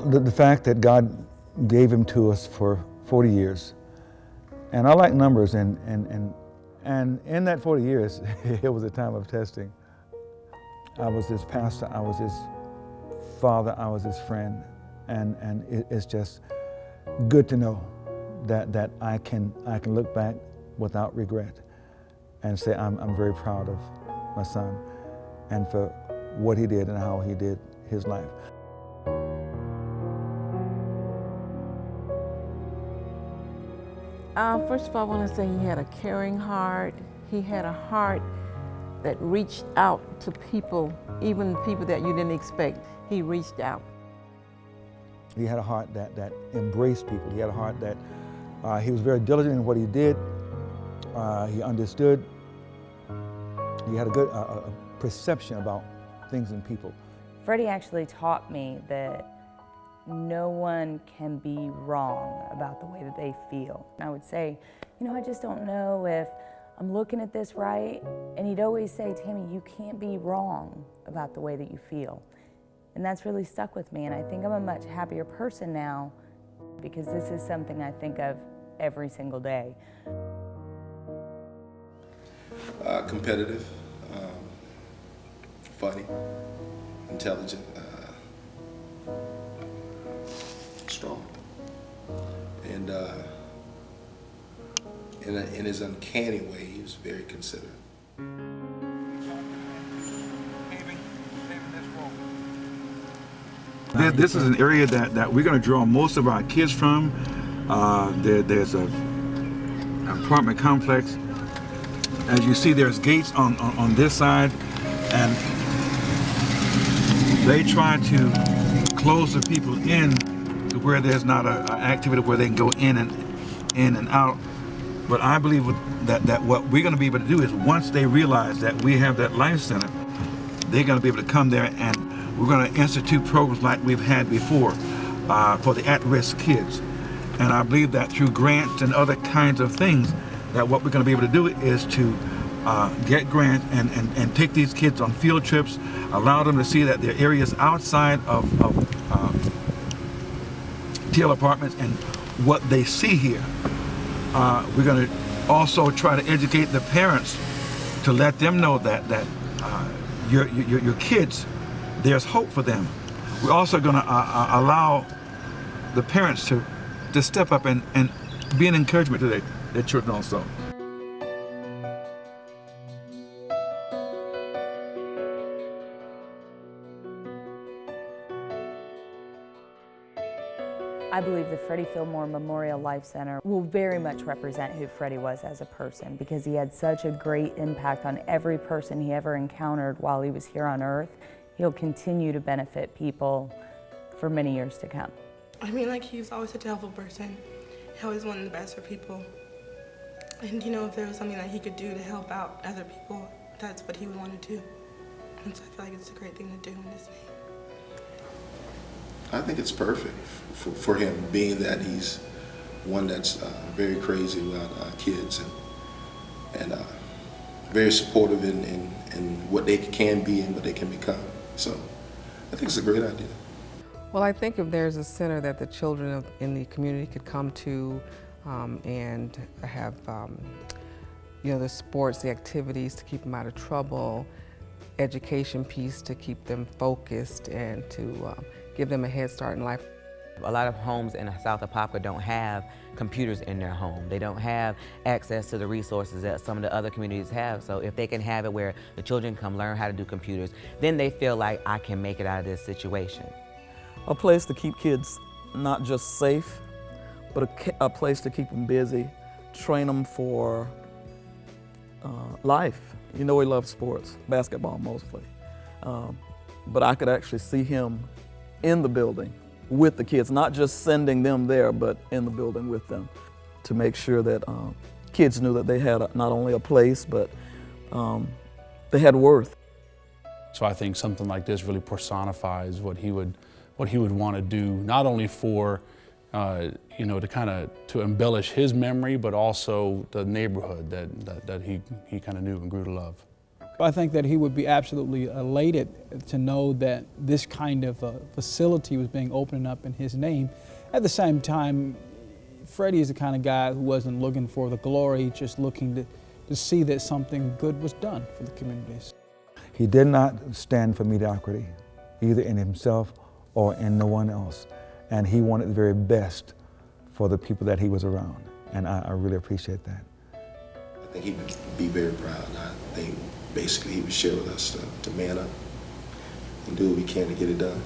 the fact that God gave him to us for 40 years. And I like numbers, and in that 40 years, it was a time of testing. I was his pastor, I was his father, I was his friend, and it's just good to know that I can look back without regret and say I'm very proud of my son and for what he did and how he did his life. First of all, I want to say he had a caring heart. He had a heart that reached out to people, even people that you didn't expect. He reached out. He had a heart that embraced people. He had a heart that he was very diligent in what he did. He understood. He had a good perception about things and people. Freddie actually taught me that no one can be wrong about the way that they feel. I would say, you know, I just don't know if I'm looking at this right. And he'd always say, Tammy, you can't be wrong about the way that you feel. And that's really stuck with me. And I think I'm a much happier person now because this is something I think of every single day. Competitive, funny, intelligent, strong, and in his uncanny way, he was very considerate. This is an area that we're going to draw most of our kids from. There's an apartment complex. As you see, there's gates on this side, and they try to close the people in to where there's not an activity where they can go in and out. But I believe that what we're going to be able to do is once they realize that we have that life center, they're going to be able to come there, and we're going to institute programs like we've had before for the at-risk kids. And I believe that through grants and other kinds of things, that what we're going to be able to do is to get grants and take these kids on field trips, allow them to see that there are areas outside of TL apartments and what they see here. We're going to also try to educate the parents to let them know that your kids, there's hope for them. We're also going to allow the parents to step up and be an encouragement to their children also. I believe the Freddie Filmore Memorial Life Center will very much represent who Freddie was as a person because he had such a great impact on every person he ever encountered while he was here on earth. He'll continue to benefit people for many years to come. I mean, like, he's always such a helpful person. He always wanted the best for people. And, you know, if there was something that he could do to help out other people, that's what he would want to do. And so I feel like it's a great thing to do in this name. I think it's perfect for him, being that he's one that's very crazy about kids and very supportive in what they can be and what they can become. So I think it's a great idea. Well, I think if there's a center that the children in the community could come to and have, you know, the sports, the activities to keep them out of trouble, education piece to keep them focused and to give them a head start in life. A lot of homes in the south of Poplar don't have computers in their home. They don't have access to the resources that some of the other communities have. So if they can have it where the children come learn how to do computers, then they feel like I can make it out of this situation. A place to keep kids not just safe, but a place to keep them busy, train them for life. You know he loves sports, basketball mostly. But I could actually see him in the building with the kids, not just sending them there, but in the building with them to make sure that kids knew that they had not only a place, but they had worth. So I think something like this really personifies what he would want to do, not only for you know, to embellish his memory, but also the neighborhood that he kind of knew and grew to love. I think that he would be absolutely elated to know that this kind of facility was being opened up in his name. At the same time, Freddie is the kind of guy who wasn't looking for the glory, just looking to see that something good was done for the communities. He did not stand for mediocrity, either in himself or in no one else. And he wanted the very best for the people that he was around. And I really appreciate that. I think he would be very proud. I think basically he would share with us to man up and do what we can to get it done.